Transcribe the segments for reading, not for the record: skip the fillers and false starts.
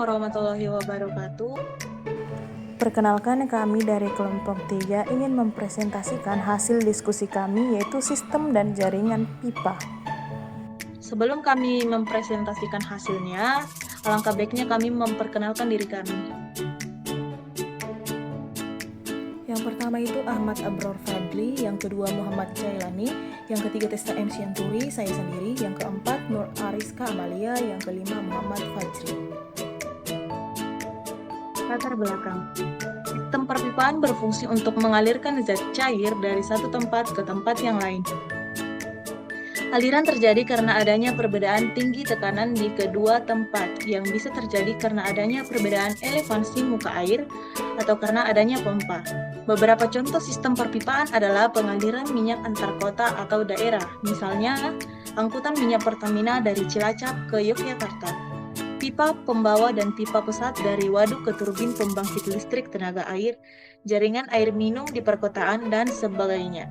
warahmatullahi wabarakatuh. Perkenalkan, kami dari kelompok 3 ingin mempresentasikan hasil diskusi kami, yaitu sistem dan jaringan pipa. Sebelum kami mempresentasikan hasilnya, alangkah baiknya kami memperkenalkan diri kami. Yang pertama itu Ahmad Abror Fadli, yang kedua Muhammad Jailani, yang ketiga Testa M. Sianturi, saya sendiri, yang keempat Nur Ariska Amalia, yang kelima Muhammad Fajri. Latar belakang. Sistem perpipaan berfungsi untuk mengalirkan zat cair dari satu tempat ke tempat yang lain. Aliran terjadi karena adanya perbedaan tinggi tekanan di kedua tempat, yang bisa terjadi karena adanya perbedaan elevasi muka air atau karena adanya pompa. Beberapa contoh sistem perpipaan adalah pengaliran minyak antar kota atau daerah, misalnya angkutan minyak Pertamina dari Cilacap ke Yogyakarta, pipa pembawa dan pipa pesat dari waduk ke turbin pembangkit listrik tenaga air, jaringan air minum di perkotaan, dan sebagainya.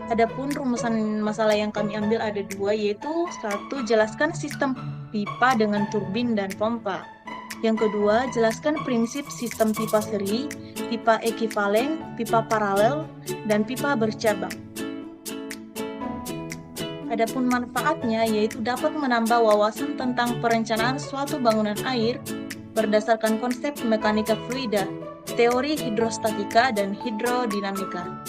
Adapun rumusan masalah yang kami ambil ada dua, yaitu satu, jelaskan sistem pipa dengan turbin dan pompa. Yang kedua, jelaskan prinsip sistem pipa seri, pipa ekivalen, pipa paralel, dan pipa bercabang. Adapun manfaatnya yaitu dapat menambah wawasan tentang perencanaan suatu bangunan air berdasarkan konsep mekanika fluida, teori hidrostatika, dan hidrodinamika.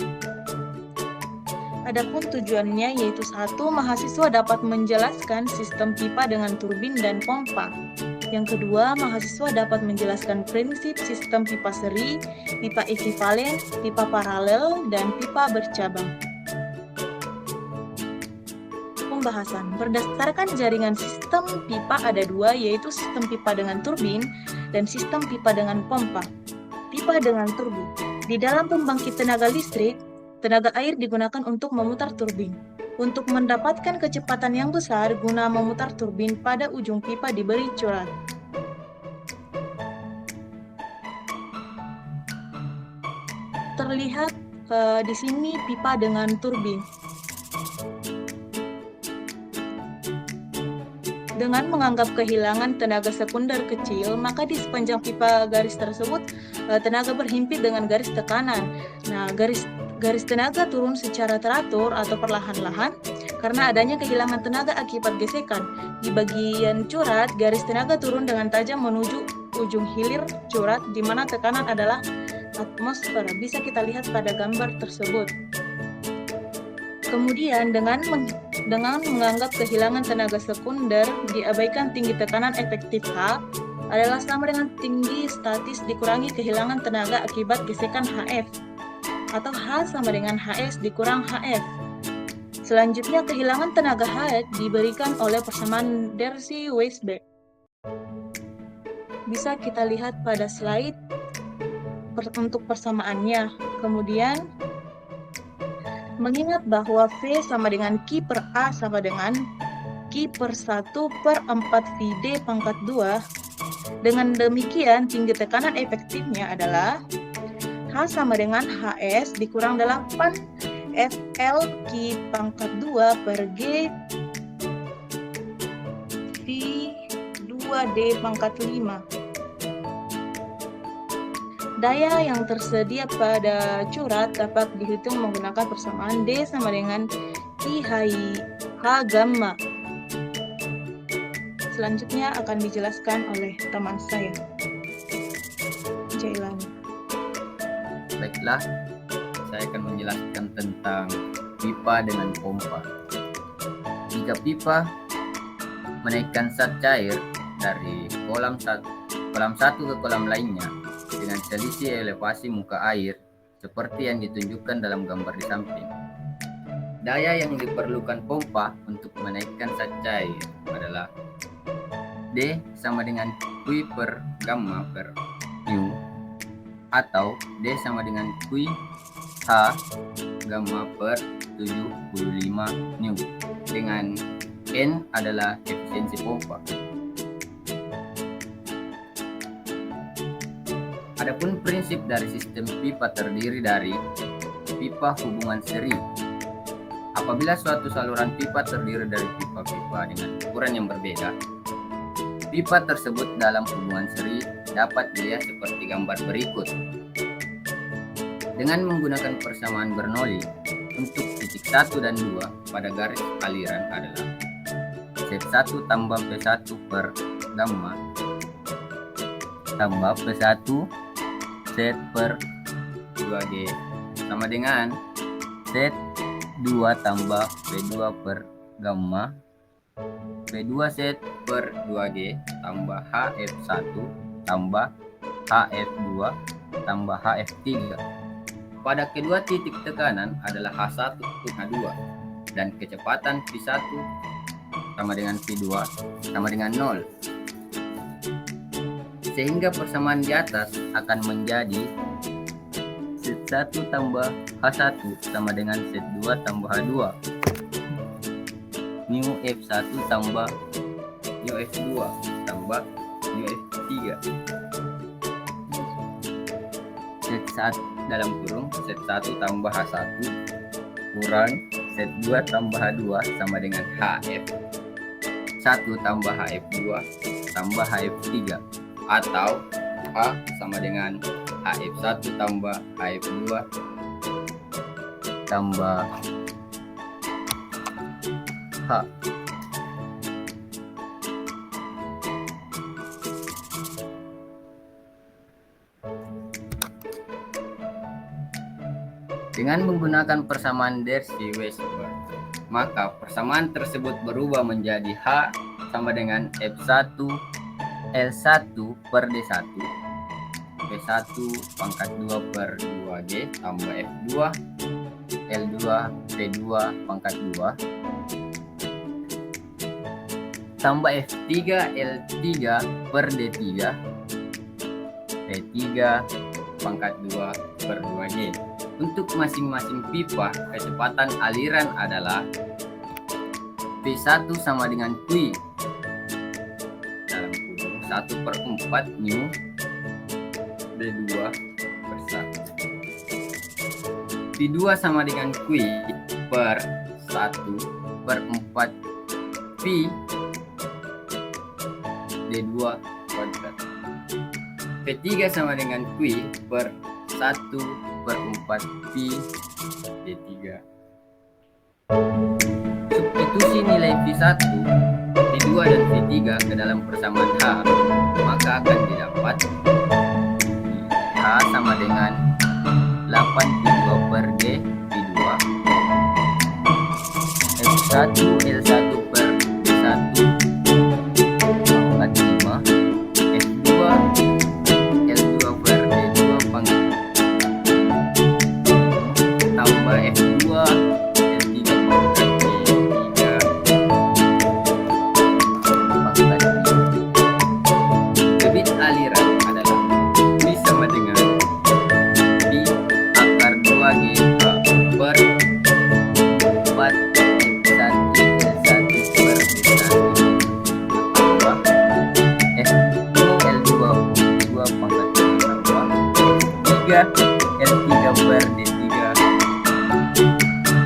Adapun tujuannya yaitu satu, mahasiswa dapat menjelaskan sistem pipa dengan turbin dan pompa. Yang kedua, mahasiswa dapat menjelaskan prinsip sistem pipa seri, pipa ekivalen, pipa paralel, dan pipa bercabang. Pembahasan. Berdasarkan jaringan sistem pipa ada dua, yaitu sistem pipa dengan turbin dan sistem pipa dengan pompa. Pipa dengan turbin. Di dalam pembangkit tenaga listrik, tenaga air digunakan untuk memutar turbin. Untuk mendapatkan kecepatan yang besar guna memutar turbin, pada ujung pipa diberi curat. Terlihat di sini pipa dengan turbin. Dengan menganggap kehilangan tenaga sekunder kecil, maka di sepanjang pipa garis tersebut tenaga berhimpit dengan garis tekanan. Nah, garis tenaga turun secara teratur atau perlahan-lahan karena adanya kehilangan tenaga akibat gesekan. Di bagian curat, garis tenaga turun dengan tajam menuju ujung hilir curat, di mana tekanan adalah atmosfer. Bisa kita lihat pada gambar tersebut. Kemudian dengan menganggap kehilangan tenaga sekunder, diabaikan tinggi tekanan efektif H adalah sama dengan tinggi statis dikurangi kehilangan tenaga akibat gesekan HF, atau H sama dengan HS dikurang HF. Selanjutnya, kehilangan tenaga H diberikan oleh persamaan Darcy-Weisbach. Bisa kita lihat pada slide untuk persamaannya. Kemudian, mengingat bahwa V sama dengan Q per A sama dengan Q per 1 per 4 VD pangkat 2. Dengan demikian, tinggi tekanan efektifnya adalah H sama dengan HS dikurang 8 FL Q pangkat 2 per G V 2D pangkat 5. Daya yang tersedia pada curat dapat dihitung menggunakan persamaan D sama dengan H gamma. Selanjutnya akan dijelaskan oleh teman saya, Jailani. Baiklah, saya akan menjelaskan tentang pipa dengan pompa. Jika pipa menaikkan zat cair dari kolam satu ke kolam lainnya dengan selisih elevasi muka air seperti yang ditunjukkan dalam gambar di samping, daya yang diperlukan pompa untuk menaikkan zat cair adalah D sama dengan Q per gamma per mu, atau D sama dengan Q H gamma per 75 nu, dengan N adalah efisiensi pompa. Adapun prinsip dari sistem pipa terdiri dari pipa hubungan seri apabila suatu saluran pipa terdiri dari pipa-pipa dengan ukuran yang berbeda, pipa tersebut dalam hubungan seri dapat dilihat seperti gambar berikut. Dengan menggunakan persamaan Bernoulli, untuk titik 1 dan 2 pada garis aliran adalah Z1 tambah P1 per gamma tambah P1 Z per 2G sama dengan Z2 tambah P2 per gamma P2 Z per 2G tambah HF1 tambah HF2 tambah HF3. Pada kedua titik tekanan adalah H1 H2 dan kecepatan V1 sama dengan V2 sama dengan 0. Sehingga persamaan di atas akan menjadi Z1 tambah H1 sama dengan Z2 tambah H2 mu F1 tambah mu F2 tambah mu F3 Z1 dalam kurung Z1 tambah H1 kurang Z2 tambah H2 sama dengan HF1 tambah HF2 tambah HF3 atau H sama dengan HF1 tambah HF2 tambah H. Dengan menggunakan persamaan Darcy-Weisberg, maka persamaan tersebut berubah menjadi H sama dengan F1 L1 per D1 P1 pangkat 2 per 2G tambah F2 L2 P2 pangkat 2 tambah F3 L3 per D3 P3 pangkat 2 per 2G. Untuk masing-masing pipa, kecepatan aliran adalah P1 sama dengan Q dalam kurung 1 per 4 mu B2 per 1. P2 sama dengan Q per 1 per 4 P D2 kuadrat. P3 sama dengan Q per 1 per 4 Pi D3. Substitusi nilai V1, V2 dan V3 ke dalam persamaan H, maka akan didapat H sama dengan 8 P2 per G V2 F1 L1 per D1 pangkat 5 F2 L2 per D2 pangkat tambah F2 L3 pangkat D3 pangkat 5. Debit aliran adalah V sama dengan V akar 2G per 4 F1 L1 per D1 tambah F2 L2 2 pangkat 5 tambah F3 L3 per D3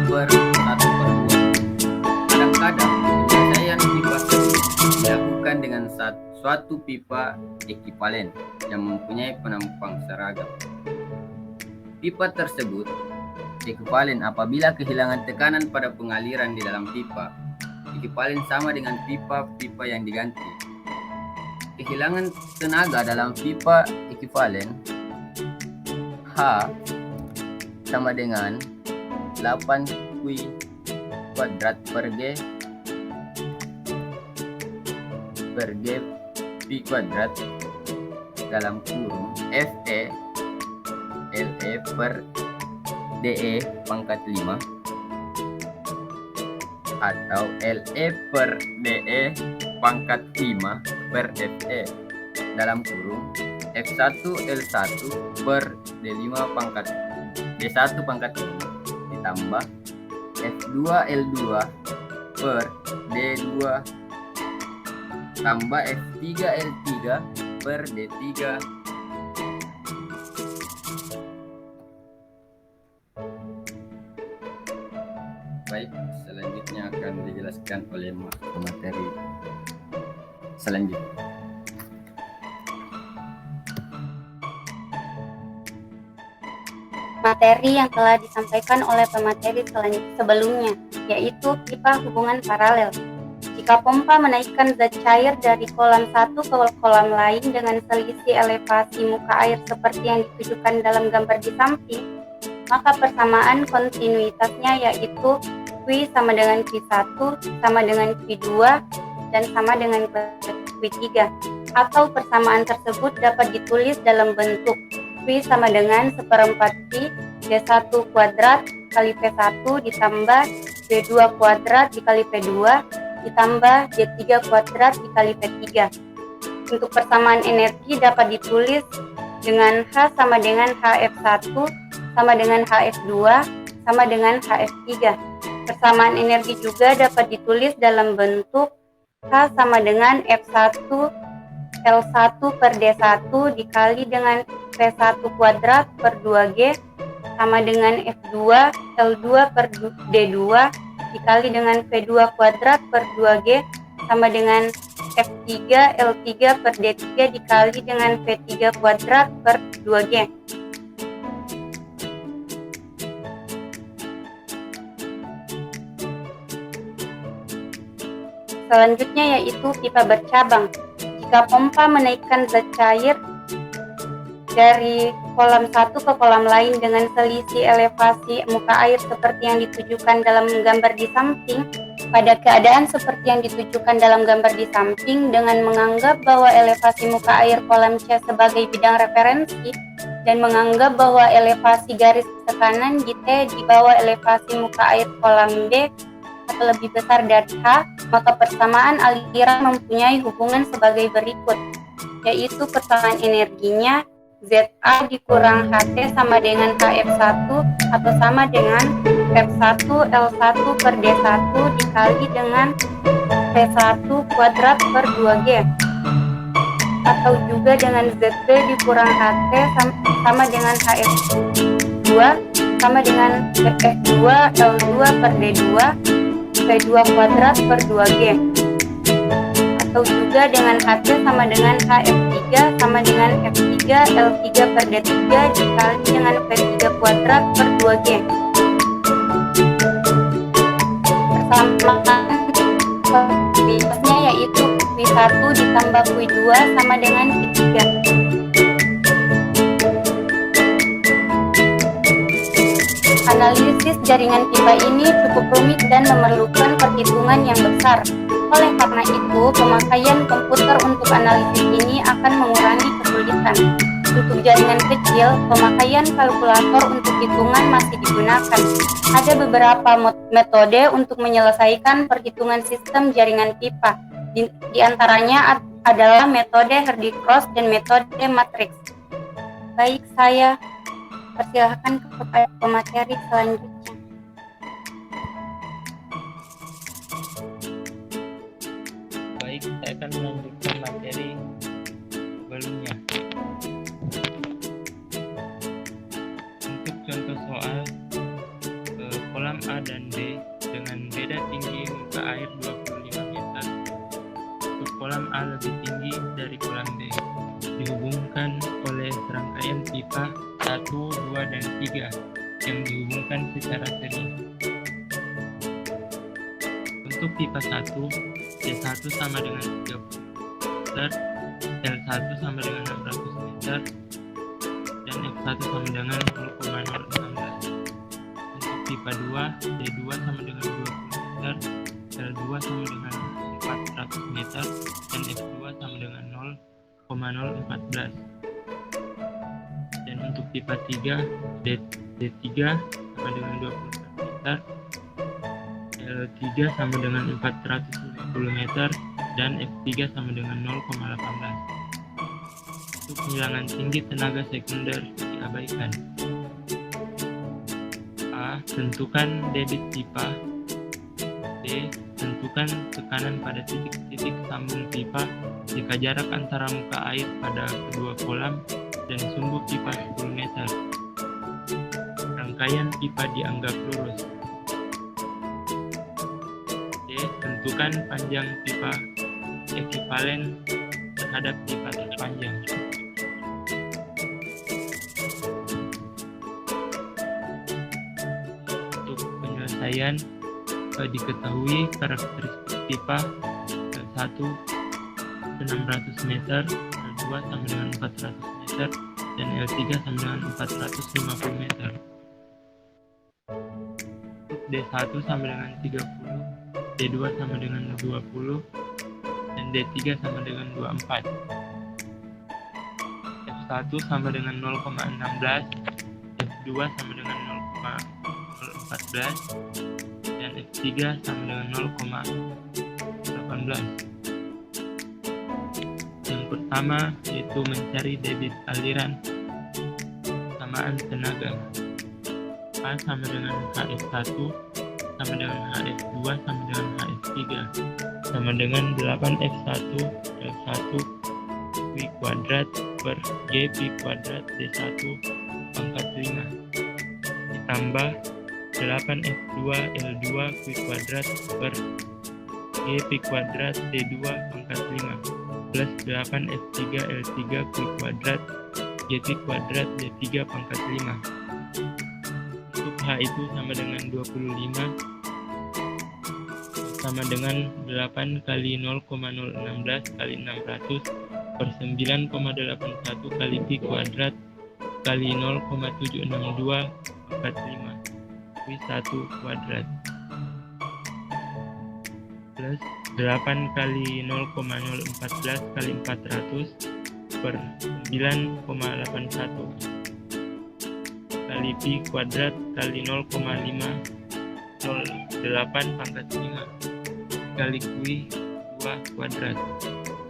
per 1 per 2. Kadang-kadang penyelesaian pipa dilakukan dengan suatu pipa ekivalen yang mempunyai penampang seragam. Pipa tersebut ekivalen apabila kehilangan tekanan pada pengaliran di dalam pipa ekivalen sama dengan pipa-pipa yang diganti. Kehilangan tenaga dalam pipa ekivalen H sama dengan 8 Q kuadrat per G Pi kuadrat dalam kurung FE LE per DE pangkat 5 atau LE per DE pangkat 5 per FE dalam kurung F1 L1 per D5 pangkat D1 pangkat 5 ditambah F2 L2 per D2 tambah F3 L3 per D3 Baik, selanjutnya akan dijelaskan oleh pemateri selanjutnya. Materi yang telah disampaikan oleh pemateri sebelumnya, yaitu pipa hubungan paralel. Jika pompa menaikkan zat cair dari kolam satu ke kolam lain dengan selisih elevasi muka air seperti yang ditujukan dalam gambar di samping, maka persamaan kontinuitasnya yaitu Q sama dengan Q1 sama dengan Q2 dan sama dengan Q3, atau persamaan tersebut dapat ditulis dalam bentuk Q sama dengan 1/4 Pi V1 kuadrat kali V1 ditambah V2 kuadrat dikali V2 ditambah V3 kuadrat dikali V3. Untuk persamaan energi dapat ditulis dengan H sama dengan HF1 sama dengan HF2 sama dengan HF3. Persamaan energi juga dapat ditulis dalam bentuk H sama dengan F1 L1 per D1 dikali dengan V1 kuadrat per 2G sama dengan F2 L2 per D2 dikali dengan V2 kuadrat per 2G sama dengan F3 L3 per D3 dikali dengan V3 kuadrat per 2G. Selanjutnya yaitu pipa bercabang. Jika pompa menaikkan zat cair dari kolam satu ke kolam lain dengan selisih elevasi muka air seperti yang ditujukan dalam gambar di samping, pada keadaan seperti yang ditujukan dalam gambar di samping dengan menganggap bahwa elevasi muka air kolam C sebagai bidang referensi dan menganggap bahwa elevasi garis tekanan di T di bawah elevasi muka air kolam B atau lebih besar dari H, maka persamaan aliran mempunyai hubungan sebagai berikut, yaitu persamaan energinya ZA dikurang HT sama dengan HF1 atau sama dengan F1 L1 per D1 dikali dengan V1 kuadrat per 2G, atau juga dengan ZB dikurang HT sama dengan HF2 sama dengan F2 L2 per D2 V2 kuadrat per 2G, atau juga dengan HT sama dengan HF3 sama dengan F3 L3 per D3 dikali dengan V3 kuadrat per 2G. Persamaan Q-nya yaitu Q1 ditambah Q2 sama dengan Q3. Analisis jaringan pipa ini cukup rumit dan memerlukan perhitungan yang besar. Oleh karena itu, pemakaian komputer untuk analisis ini akan mengurangi kesulitan. Untuk jaringan kecil, pemakaian kalkulator untuk hitungan masih digunakan. Ada beberapa metode untuk menyelesaikan perhitungan sistem jaringan pipa. Di antaranya adalah metode Hardy-Cross dan metode matriks. Baik, saya persilahkan kepada pemateri selanjutnya. Baik, saya akan melanjutkan materi sebelumnya. Untuk contoh soal, kolam A dan B dengan beda tinggi muka air 25 meter. Untuk kolam A lebih tinggi dari kolam B, dihubungkan oleh serangkaian pipa 1, 2, dan 3 yang dihubungkan secara seri. Untuk pipa 1, D1 sama dengan 30 meter, L1 sama dengan 600 meter, dan F1 sama dengan 0,016. Untuk pipa 2, D2 sama dengan 20 meter, L2 sama dengan 400 meter, dan F2 sama dengan 0,014. Dan untuk pipa 3, D3 sama dengan 24 meter, L3 sama dengan 450 meter, dan F3 sama dengan 0,18. Untuk penghilangan tinggi tenaga sekunder diabaikan. A. Tentukan debit pipa. B. Tentukan tekanan pada titik-titik sambung pipa jika jarak antara muka air pada kedua kolam dan sumbu pipa 10 meter. Rangkaian pipa dianggap lurus. Tentukan panjang pipa ekivalen terhadap pipa terpanjang. Untuk penyelesaian, diketahui karakteristik pipa L1 600 meter, L2 sama dengan 400 meter, dan L3 sama dengan 450 meter. Untuk D1 sama dengan 30, D2 sama dengan 20, dan D3 sama dengan 24. F1 sama dengan 0,16, F2 sama dengan 0,014, dan F3 sama dengan 0,18. Yang pertama yaitu mencari debit aliran samaan tenaga. A sama dengan HF1 sama dengan HF2 sama dengan HF3 sama dengan 8F1 L1 Q kuadrat per GP kuadrat D1 pangkat 5 ditambah 8F2 L2 Q kuadrat per GP kuadrat D2 pangkat 5 plus 8F3 L3 Q kuadrat GP kuadrat D3 pangkat 5. Untuk H itu sama dengan 25 sama dengan 8 kali 0,016 kali 600 per 9,81 kali Pi kuadrat kali 0,762 pangkat 5 Q1 kuadrat plus 8 kali 0,014 kali 400 per 9,81 kali Pi kuadrat kali 0,508 pangkat 5 kali Q2 kuadrat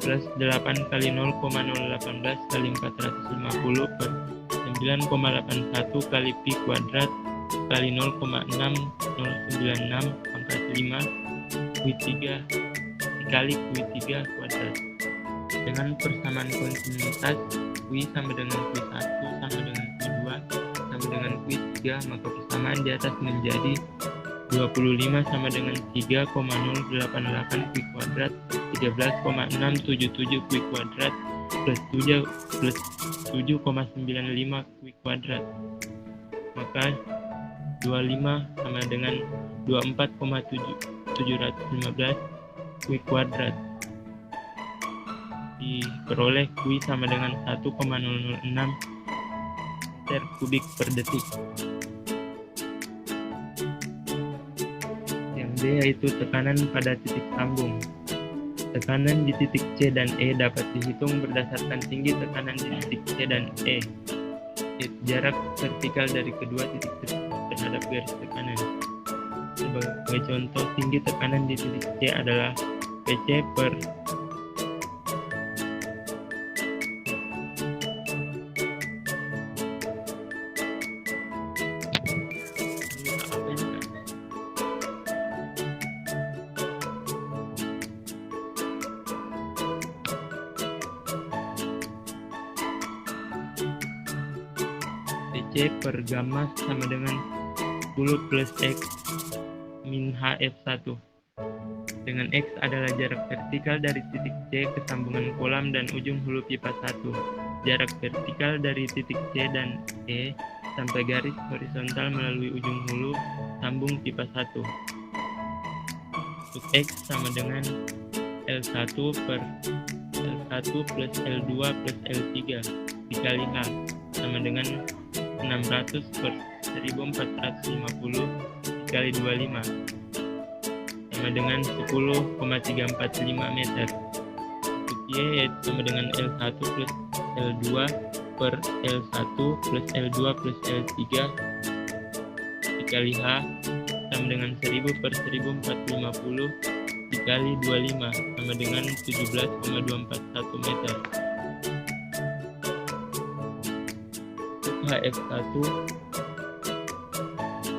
plus 8 kali 0,018 kali 450 per 9,81 kali Pi kuadrat kali 0,6096 pangkat 5 Q3 dikali Q3 kuadrat. Dengan persamaan kontinuitas Q sama dengan Q1 sama dengan Q2 sama dengan Q3, maka persamaan di atas menjadi 25 sama dengan 3,088 Q kuadrat 13,677 Q kuadrat plus 7,95 Q kuadrat. Maka 25 sama dengan 24,715 Q kuadrat. Diperoleh Q sama dengan 1,006 meter kubik per detik. Yang D yaitu tekanan pada titik sambung. Tekanan di titik C dan E dapat dihitung berdasarkan tinggi tekanan di titik C dan E, yaitu jarak vertikal dari kedua titik terhadap garis tekanan. Sebagai contoh, tinggi tekanan di titik C adalah PC per PC per gamma sama dengan 10 plus X min HF1, dengan X adalah jarak vertikal dari titik C ke sambungan kolam dan ujung hulu pipa 1, jarak vertikal dari titik C dan E sampai garis horizontal melalui ujung hulu sambung pipa 1. Untuk X sama dengan L1 per L1 plus L2 plus L3 dikali H sama dengan 600 per 1450 dikali 25 sama dengan 10,345 meter. Untuk Y yaitu sama dengan L1 plus L2 per L1 plus L2 plus L3 dikali H sama dengan 1000 per 1450 dikali 25 sama dengan 17,241 meter. F1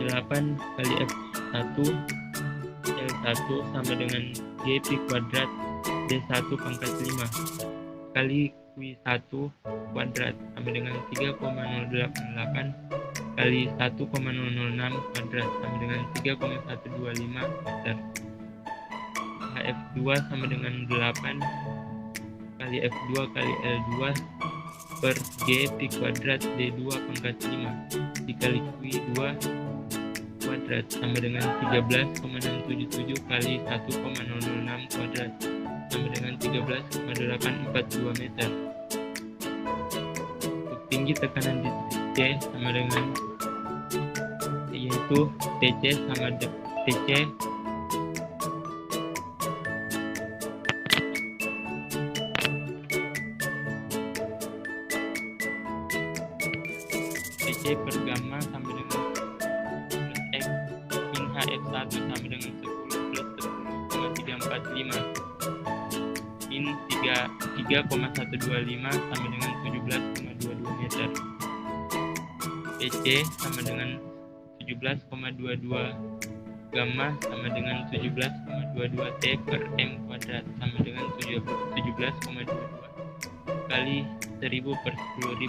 8 kali F1 L1 sama dengan GP kuadrat D1 pangkat 5 kali Q1 kuadrat sama dengan 3,088 kali 1,006 kuadrat sama dengan 3,125 meter. H HF2 sama dengan 8 kali F2 kali L2 per G Pi kuadrat D2 pangkat 5 dikali Q2 kuadrat sama dengan 13,677 kali 1,006 kuadrat sama dengan 13,842 meter. Untuk tinggi tekanan di titik C sama dengan yaitu TC sama TC TC per gamma sama dengan plus X min HF1 sama dengan 10 plus 10,345 min 3,125 sama dengan 17,22 meter. TC sama dengan 17,22 gamma sama dengan 17,22 T per M kuadrat sama dengan 17,22 kali 1000 per 10.000.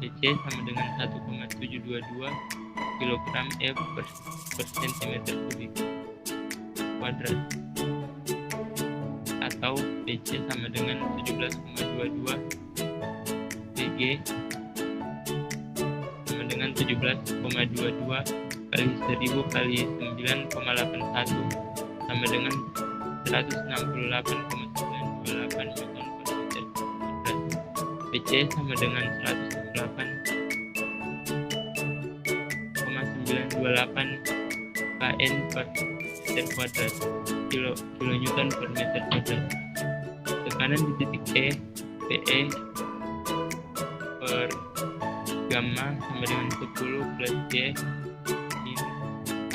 TC sama dengan 1,722 kg F per cm3 kuadrat atau TC sama dengan 17,22 Pg sama dengan 17,22 kali 1000 kali 9,81 sama dengan 168,928 Newton per meter kuadrat. PC sama dengan 108,928 kN per meter kuadrat, kilonewton per meter kuadrat. Tekanan di titik E, PE per gamma sama dengan 10 plus J min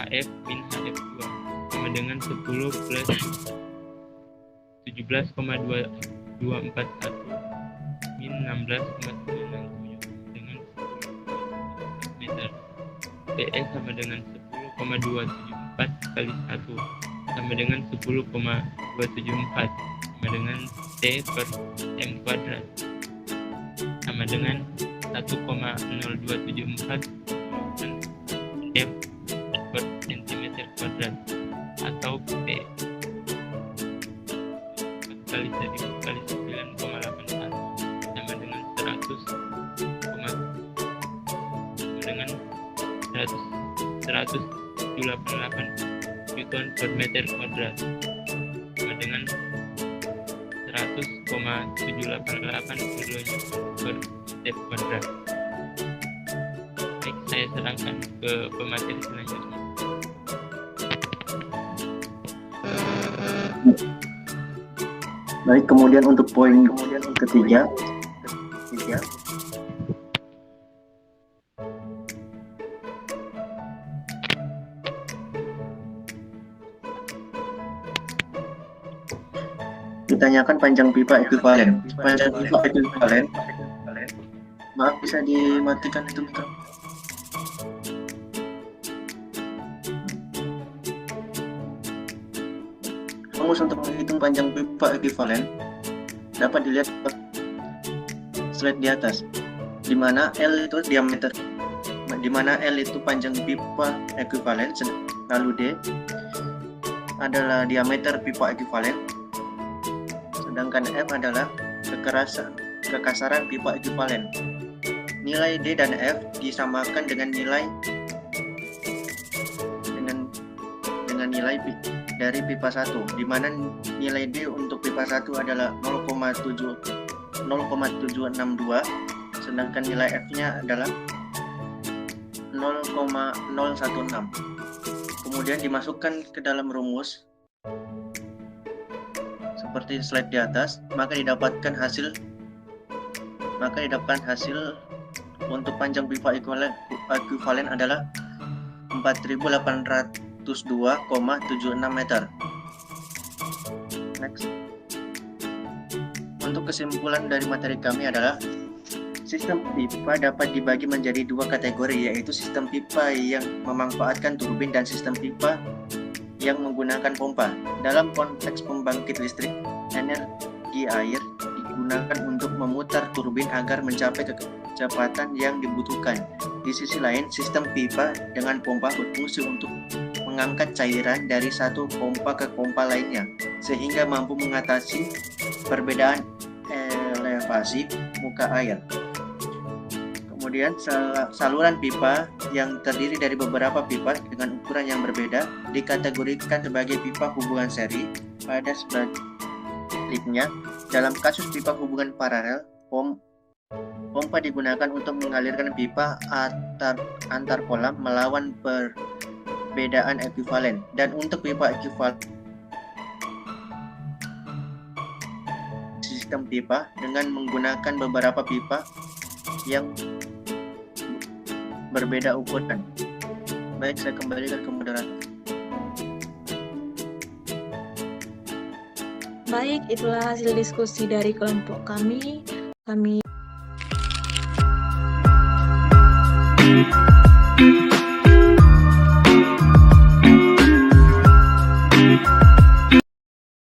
HF min HF2 sama dengan 10 plus 17,2241 min 16,967 dengan 10 meter. PE sama dengan 10,274 kali 1 sama dengan 10,274 sama dengan T per M kuadrat sama dengan 1,0274 F per cm kuadrat atau P kali 1000 kali 9,81 sama dengan 100,178 Newton per meter kuadrat sama dengan 100,788 kilonewton per meter kuadrat. Baik, saya serahkan ke pemateri selanjutnya. Baik, kemudian untuk poin ketiga. Ditanyakan panjang pipa ekuivalen. Panjang pipa ekuivalen. Maaf, bisa dimatikan itu mikrofon. Rumus untuk menghitung panjang pipa ekuivalen dapat dilihat slide di atas, di mana L itu diameter, di mana L itu panjang pipa ekuivalen, lalu D adalah diameter pipa ekuivalen, sedangkan F adalah kekasaran pipa ekuivalen. Nilai D dan F disamakan dengan nilai nilai dari pipa 1, di mana nilai D untuk pipa 1 adalah 0,762, sedangkan nilai F-nya adalah 0,016. Kemudian dimasukkan ke dalam rumus seperti slide di atas, maka didapatkan hasil untuk panjang pipa ekuivalen adalah 4.802,76 meter. Next. Untuk kesimpulan dari materi kami adalah sistem pipa dapat dibagi menjadi dua kategori, yaitu sistem pipa yang memanfaatkan turbin dan sistem pipa yang menggunakan pompa. Dalam konteks pembangkit listrik, energi air digunakan untuk memutar turbin agar mencapai kecepatan yang dibutuhkan. Di sisi lain, sistem pipa dengan pompa berfungsi untuk mengangkat cairan dari satu pompa ke pompa lainnya, sehingga mampu mengatasi perbedaan elevasi muka air. Kemudian saluran pipa yang terdiri dari beberapa pipa dengan ukuran yang berbeda dikategorikan sebagai pipa hubungan seri. Pada sebaliknya, dalam kasus pipa hubungan paralel, pompa digunakan untuk mengalirkan pipa antar kolam melawan perbedaan ekuivalen. Dan untuk pipa ekuivalen, sistem pipa dengan menggunakan beberapa pipa yang berbeda ukuran. Baik, saya kembalikan ke moderator. Baik, itulah hasil diskusi dari kelompok kami.